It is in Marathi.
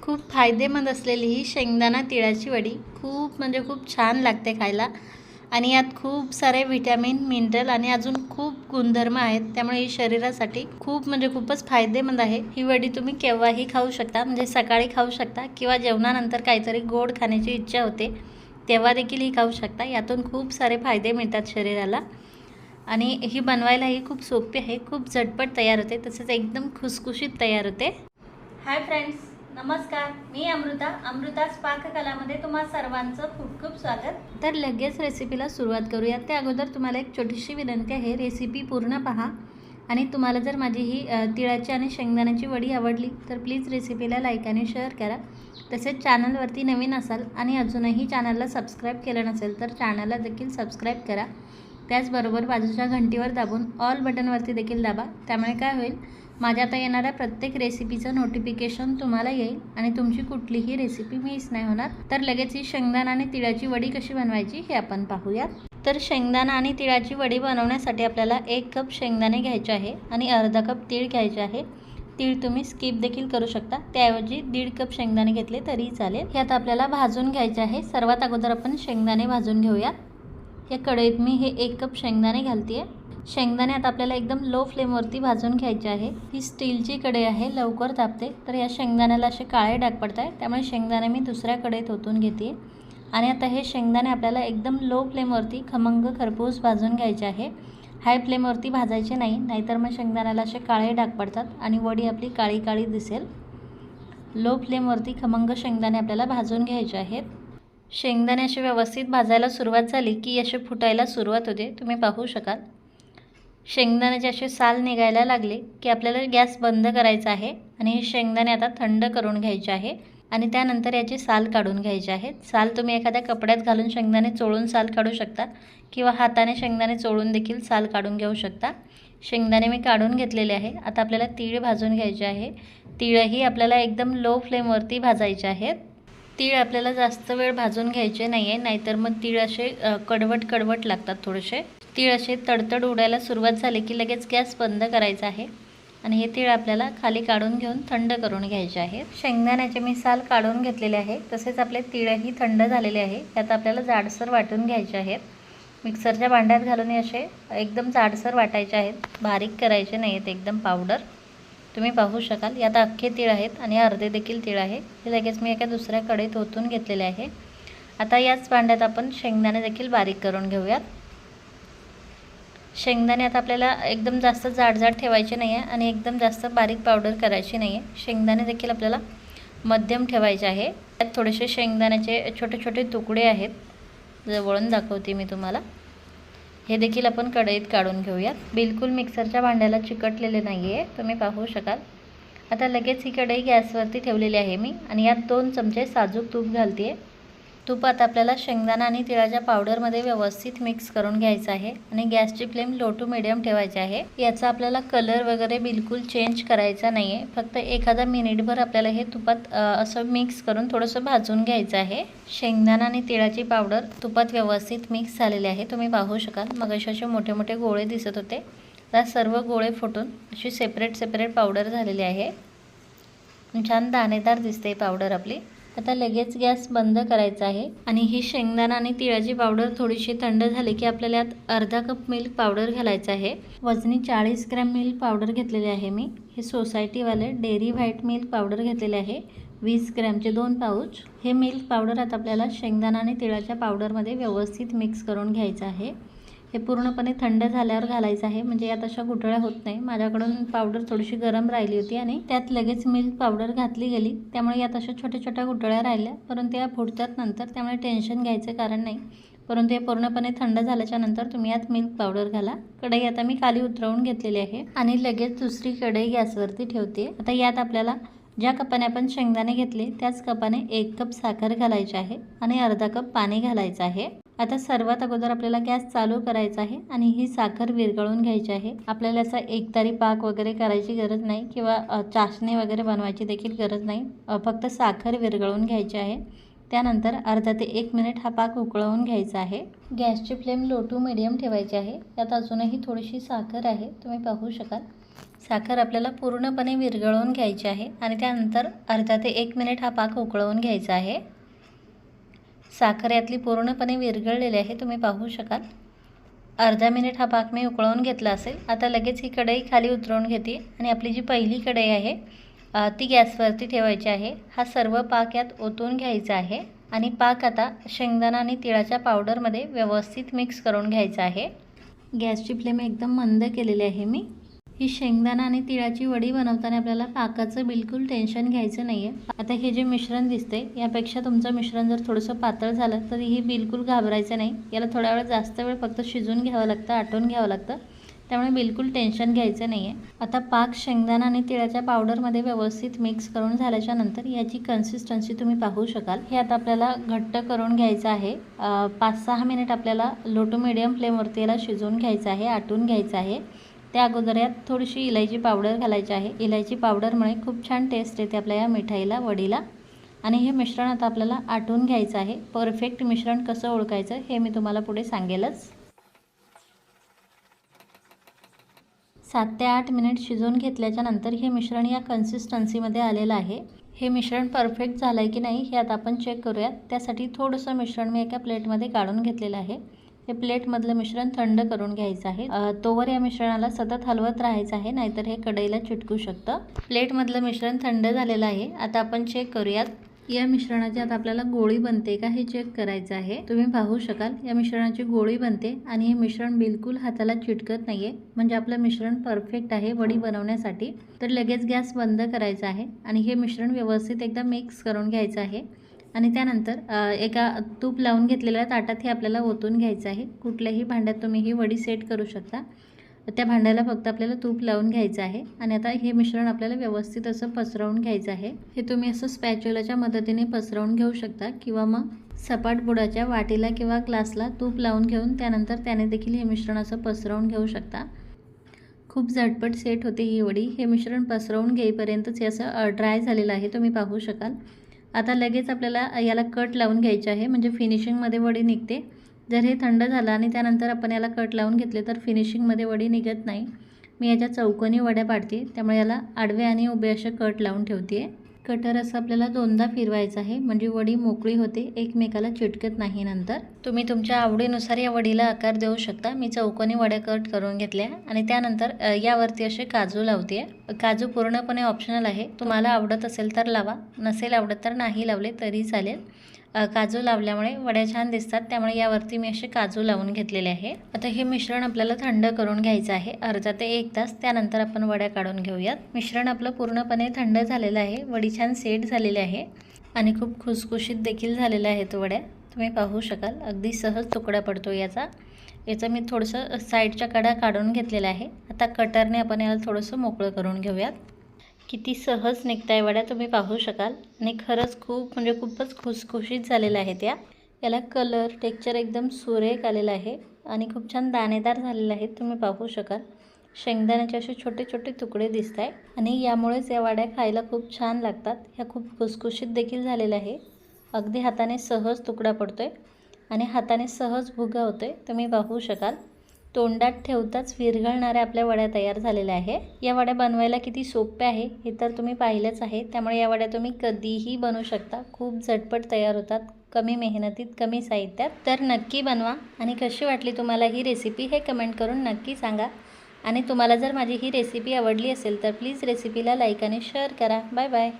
खूप फायदेमंद असलेली ही शेंगदाणा तिळाची वडी खूप म्हणजे खूप छान लागते खायला आणि यात खूप सारे व्हिटॅमिन मिनरल आणि अजून खूप गुणधर्म आहेत, त्यामुळे ही शरीरासाठी खूप म्हणजे खूपच फायदेमंद आहे। ही वडी तुम्ही केव्हाही खाऊ शकता, म्हणजे सकाळी खाऊ शकता किंवा जेवणानंतर काहीतरी गोड खाण्याची इच्छा होते तेव्हा देखील ही खाऊ शकता। यातून खूप सारे फायदे मिळतात शरीराला आणि ही बनवायलाही खूप सोपी आहे, खूप झटपट तयार होते, तसेच एकदम खुसखुशीत तयार होते। हाय फ्रेंड्स, नमस्कार। मी अमृताच पाककलामध्ये तुम्हा सर्वांचं खूप खूप स्वागत। तर लगेच रेसिपीला सुरुवात करूया। त्या अगोदर तुम्हाला एक छोटीशी विनंती आहे, रेसिपी पूर्ण पहा आणि तुम्हाला जर माझी ही तिळाची आणि शेंगदाण्याची वडी आवडली तर प्लीज रेसिपीला लाईक आणि शेअर करा। तसेच चॅनलवरती नवीन असाल आणि अजूनही चॅनलला सबस्क्राईब केलं नसेल तर चॅनलला देखील सबस्क्राईब करा। त्याचबरोबर बाजूच्या घंटीवर दाबून ऑल बटनवरती देखील दाबा, त्यामुळे काय होईल, माझ्या आता येणाऱ्या प्रत्येक रेसिपीचं नोटिफिकेशन तुम्हाला येईल आणि तुमची कुठलीही रेसिपी मिस नाही होणार। तर लगेच ही शेंगदाणा आणि तिळाची वडी कशी बनवायची हे आपण पाहूया। तर शेंगदाणा आणि तिळाची वडी बनवण्यासाठी आपल्याला 1 कप शेंगदाणे घ्यायचे आहे आणि अर्धा कप तीळ घ्यायचे आहे। तीळ तुम्ही स्किप देखील करू शकता, त्याऐवजी 1.5 कप शेंगदाणे घेतले तरी चालेल। ह्यात आपल्याला भाजून घ्यायचे आहे। सर्वात अगोदर आपण शेंगदाणे भाजून घेऊया। या कढईत मी हे 1 कप शेंगदाणे घालते। शेंगदाणे आता आपल्याला एकदम लो फ्लेमवरती भाजून घ्यायचे आहे। ही स्टीलची कढई आहे, लवकर तापते, तर या शेंगदाण्याला असे काळे डाग पडत आहे, त्यामुळे शेंगदाणे मी दुसऱ्या कढईत ओतून घेते आणि आता हे शेंगदाणे आपल्याला एकदम लो फ्लेमवरती खमंग खरपूस भाजून घ्यायचे आहे। हाय फ्लेमवरती भाजायचे नाही, नाहीतर मग शेंगदाण्याला असे काळे डाग पडतात आणि वडी आपली काळी काळी दिसेल। लो फ्लेमवरती खमंग शेंगदाणे आपल्याला भाजून घ्यायचे आहेत। शेंगदाणे असे व्यवस्थित भाजायला सुरुवात झाली की असे फुटायला सुरुवात होते, तुम्ही पाहू शकाल। शेंगदाण्याचे असे साल निघायला लागले की आपल्याला गॅस बंद करायचा आहे आणि हे शेंगदाणे आता थंड करून घ्यायचे आहे आणि त्यानंतर याचे साल काढून घ्यायचे आहेत। साल तुम्ही एखाद्या कपड्यात घालून शेंगदाणे चोळून साल काढू शकता किंवा हाताने शेंगदाणे चोळून देखील साल काढून घेऊ शकता। शेंगदाणे मी काढून घेतलेले आहे। आता आपल्याला तीळ भाजून घ्यायचे आहे। तीळही आपल्याला एकदम लो फ्लेमवरती भाजायचे आहेत। तीळ आपल्याला जास्त वेळ भाजून घ्यायचे नाही आहे, नाहीतर मग तीळ असे कडवट कडवट लागतात थोडेसे। तीळ असे तडतड उडायला सुरुवात झाली की लगेच गॅस बंद करायचा आहे आणि हे तीळ आपल्याला खाली काढून घेऊन थंड करून घ्यायचे आहे। शेंगदाण्याचे मी साल काढून घेतलेले आहे, तसेच आपले तीळही थंड झालेले आहे। त्यात आपल्याला जाडसर वाटून घ्यायचे आहेत। मिक्सरच्या भांड्यात घालून असे एकदम जाडसर वाटायचे आहेत, बारीक करायचे नाही आहेत, एकदम पावडर। तुम्ही पाहू शकाल यात अख्खे तीळ आहेत आणि अर्धे देखील तीळ आहे। हे लगेच मी एका दुसऱ्या कढईत ओतून घेतलेले आहे। आता याच भांड्यात आपण शेंगदाणे देखील बारीक करून घेऊयात। शेंगदाणे आता आपल्याला एकदम जास्त जाड ठेवायचे नाही आहे आणि एकदम जास्त बारीक पावडर करायची नाही आहे। शेंगदाणे देखील आपल्याला मध्यम ठेवायचे आहे। त्यात थोडेसे शेंगदाण्याचे छोटे छोटे तुकडे आहेत, जवळून दाखवते मी तुम्हाला। हे देखील आपण कढईत काढून घेऊयात। बिलकुल मिक्सरच्या भांड्याला चिकटलेले नाही आहे, तुम्ही पाहू शकाल। आता लगेच ही कढई गॅसवरती ठेवलेली आहे मी आणि यात 2 चमचे साजूक तूप घालते। तुपात आपल्याला शेंगदाणा आणि तिळाच्या पावडरमध्ये व्यवस्थित मिक्स करून घ्यायचं आहे आणि गॅसची फ्लेम लो टू मीडियम ठेवायची आहे। याचा आपल्याला कलर वगैरे बिलकुल चेंज करायचा नाही आहे, फक्त एखादा मिनिटभर आपल्याला हे तुपात असं मिक्स करून थोडंसं भाजून घ्यायचं आहे। शेंगदाणा आणि तिळाची पावडर तुपात व्यवस्थित मिक्स झालेले आहे, तुम्ही पाहू शकाल। मग असे मोठे मोठे गोळे दिसत होते, त्या सर्व गोळे फुटून अशी सेपरेट पावडर झालेली आहे। छान दाणेदार दिसते पावडर आपली। आता लगेच गॅस बंद करायचा आहे आणि ही शेंगदाणा आणि तिळाची पावडर थोडीशी थंड झाली की आपल्याला यात अर्धा कप मिल्क पावडर घालायचं आहे। वजनी 40 ग्रॅम मिल्क पावडर घेतलेले आहे मी। हे सोसायटीवाले डेअरी व्हाईट मिल्क पावडर घेतलेले आहे, 20 ग्रॅमचे 2 पाऊच। हे मिल्क पावडर आता आपल्याला शेंगदाणा आणि तिळाच्या पावडरमध्ये व्यवस्थित मिक्स करून घ्यायचं आहे। हे पूर्णपणे थंड झाल्यावर घालायचं आहे, म्हणजे यात अशा गुठळ्या होत नाही। माझ्याकडून पावडर थोडीशी गरम राहिली होती आणि त्यात लगेच मिल्क पावडर घातली गेली, त्यामुळे यात अशा छोट्या छोट्या गुठळ्या राहिल्या, परंतु या फुटतात नंतर, त्यामुळे टेन्शन घ्यायचं कारण नाही। परंतु हे पूर्णपणे थंड झाल्याच्या नंतर तुम्ही यात मिल्क पावडर घाला। कढई आता मी खाली उतरवून घेतलेली आहे आणि लगेच दुसरी कढई गॅसवरती ठेवते। आता यात आपल्याला ज्या कपाने आपण शेंगदाणे घेतले त्याच कपाने 1 कप साखर घालायची आहे आणि अर्धा कप पाणी घालायचं आहे। आता सर्वात अगोदर आपल्याला गॅस चालू करायचा आहे आणि ही साखर विरघळून घ्यायची आहे। आपल्याला असा एकतारी पाक वगैरे करायची गरज नाही किंवा चाशणी वगैरे बनवायची देखील गरज नाही, फक्त साखर विरघळून घ्यायची आहे। त्यानंतर अर्धा ते 1 मिनिट हा पाक उकळवून घ्यायचा आहे। गॅसची फ्लेम लो टू मीडियम ठेवायची आहे। यात अजूनही थोडीशी साखर आहे, तुम्ही पाहू शकाल। साखर आपल्याला पूर्णपणे विरघळवून घ्यायची आहे आणि त्यानंतर अर्धा ते 1 मिनिट हा पाक उकळवून घ्यायचा आहे। साखर यातली पूर्णपणे विरघळलेली आहे, तुम्ही पाहू शकाल। अर्धा मिनिट हा पाक मी उकळवून घेतला असेल। आता लगेच ही कढई खाली उतरवून घेते आणि आपली जी पहिली कढई आहे ती गॅसवरती ठेवायची आहे। हा सर्व पाक यात ओतून घ्यायचा आहे आणि पाक आता शेंगदाणा आणि तिळाच्या पावडरमध्ये व्यवस्थित मिक्स करून घ्यायचा आहे। गॅसची फ्लेम एकदम मंद केलेली आहे मी। ही शेंगदाणा आणि तिळाची वडी बनवताना आपल्याला पाकाचं बिलकुल टेन्शन घ्यायचं नाही आहे। आता हे जे मिश्रण दिसते यापेक्षा तुमचं मिश्रण जर थोडंसं पातळ झालं तरीही बिलकुल घाबरायचं नाही। याला थोडा वेळ जास्त वेळ फक्त शिजून घ्यावं लागतं, आटवून घ्यावं लागतं, त्यामुळे बिलकुल टेन्शन घ्यायचं नाही आहे। आता पाक शेंगदाणा आणि तिळाच्या पावडरमध्ये व्यवस्थित मिक्स करून झाल्याच्या नंतर याची कन्सिस्टन्सी तुम्ही पाहू शकाल। हे आता आपल्याला घट्ट करून घ्यायचं आहे। 5-6 मिनिट आपल्याला लो टू मीडियम फ्लेमवरती याला शिजवून घ्यायचं आहे, आटवून घ्यायचं आहे। त्या अगोदर यात थोडीशी इलायची पावडर घालायची आहे। इलायची पावडरमुळे खूप छान टेस्ट येते आपल्या या मिठाईला, वडीला। आणि हे मिश्रण आता आपल्याला आटवून घ्यायचं आहे। परफेक्ट मिश्रण कसं ओळखायचं हे मी तुम्हाला पुढे सांगेलच। 7 ते 8 मिनिट शिजवून घेतल्याच्या नंतर हे मिश्रण या कन्सिस्टन्सीमध्ये आलेलं आहे। हे मिश्रण परफेक्ट झालं आहे की नाही हे आता आपण चेक करूयात। त्यासाठी थोडंसं मिश्रण मी एका प्लेटमध्ये काढून घेतलेलं आहे। हे प्लेटमधलं मिश्रण थंड करून घ्यायचं आहे। तोवर या मिश्रणाला सतत हलवत राहायचं आहे, नाहीतर हे कढईला चिटकू शकतं। प्लेटमधलं मिश्रण थंड झालेलं आहे। आता आपण चेक करूयात या मिश्रणाची आता आपल्याला गोळी बनते का हे चेक करायचं आहे। तुम्ही पाहू शकाल या मिश्रणाची गोळी बनते आणि हे मिश्रण बिलकुल हाताला चिटकत नाहीये, म्हणजे आपलं मिश्रण परफेक्ट आहे वडी बनवण्यासाठी। तर लगेच गॅस बंद करायचा आहे आणि हे मिश्रण व्यवस्थित एकदा मिक्स करून घ्यायचं आहे आणि त्यानंतर एका तूप लावून घेतलेल्या ताटात हे आपल्याला ओतून घ्यायचं आहे। कुठल्याही भांड्यात तुम्ही ही वडी सेट करू शकता। त्या भांड्याला फक्त आपल्याला तूप लावून घ्यायचं आहे आणि आता हे मिश्रण आपल्याला व्यवस्थित असं पसरवून घ्यायचं आहे। हे तुम्ही असं स्पॅच्युलाच्या मदतीने पसरवून घेऊ शकता किंवा मग सपाट बुडाच्या वाटीला किंवा ग्लासला तूप लावून घेऊन त्यानंतर त्याने देखील हे मिश्रण असं पसरवून घेऊ शकता। खूप झटपट सेट होते ही वडी। हे मिश्रण पसरवून घेईपर्यंतच हे असं ड्राय झालेलं आहे, तुम्ही पाहू शकाल। आता लगेच आपल्याला याला कट लावून घ्यायचे आहे, म्हणजे फिनिशिंगमध्ये वडी निघते। जर हे थंड झालं आणि त्यानंतर आपण याला कट लावून घेतले तर फिनिशिंगमध्ये वडी निघत नाही। मी याच्या चौकोनी वड्या पाडते, त्यामुळे याला आडवे आणि उभे असे कट लावून ठेवते। कटर असं आपल्याला 2दा फिरवायचं आहे, म्हणजे वडी मोकळी होते, एकमेकाला चिटकत नाही। नंतर तुम्ही तुमच्या आवडीनुसार या वडीला आकार देऊ शकता। मी चौकोनी वड्या कट करून घेतल्या आणि त्यानंतर यावरती असे काजू लावते। काजू पूर्णपणे ऑप्शनल आहे, तुम्हाला आवडत असेल तर लावा, नसेल आवडत तर नाही लावले तरी चालेल। काजू लावल्यामुळे वड्या छान दिसतात, त्यामुळे यावरती मी असे काजू लावून घेतलेले आहे। आता हे मिश्रण आपल्याला थंड करून घ्यायचं आहे अर्धा ते 1 तास, त्यानंतर आपण वड्या काढून घेऊयात। मिश्रण आपलं पूर्णपणे थंड झालेलं आहे, वडी छान सेट झालेली आहे आणि खूप खुसखुशीत देखील झालेल्या आहेत वड्या, तुम्ही पाहू शकाल। अगदी सहज तुकडा पडतो याचा मी थोडंसं साईडच्या कडा काढून घेतलेला आहे। आता कटरने आपण याला थोडंसं मोकळं करून घेऊयात। किती सहज निघताय वड्या, तुम्ही पाहू शकाल आणि खरंच खूपच खुसखुशीत झालेल्या आहेत याला कलर टेक्स्चर एकदम सुरेख आलेलं आहे आणि खूप छान दाणेदार झालेले आहेत, तुम्ही पाहू शकाल। शेंगदाण्याचे असे छोटे छोटे तुकडे दिसत आहे आणि यामुळेच या वड्या खायला खूप छान लागतात। ह्या खूप खुसखुशीत देखील झालेल्या आहे, अगदी हाताने सहज तुकडा पडतोय आणि हाताने सहज भुगा होतोय, तुम्ही पाहू शकाल। तोंडात ठेवताच विरघळणाऱ्या आपल्या वड्या तयार झालेल्या आहे। या वड्या बनवायला किती सोप्या आहे हे तर तुम्ही पाहिलंच आहे, त्यामुळे या वड्या तुम्ही कधीही बनवू शकता। खूप झटपट तयार होतात, कमी मेहनतीत, कमी साहित्यात। तर नक्की बनवा आणि कशी वाटली तुम्हाला ही रेसिपी हे कमेंट करून नक्की सांगा। आणि तुम्हाला जर माझी ही रेसिपी आवडली असेल तर प्लीज रेसिपीला लाईक आणि शेअर करा। Bye bye.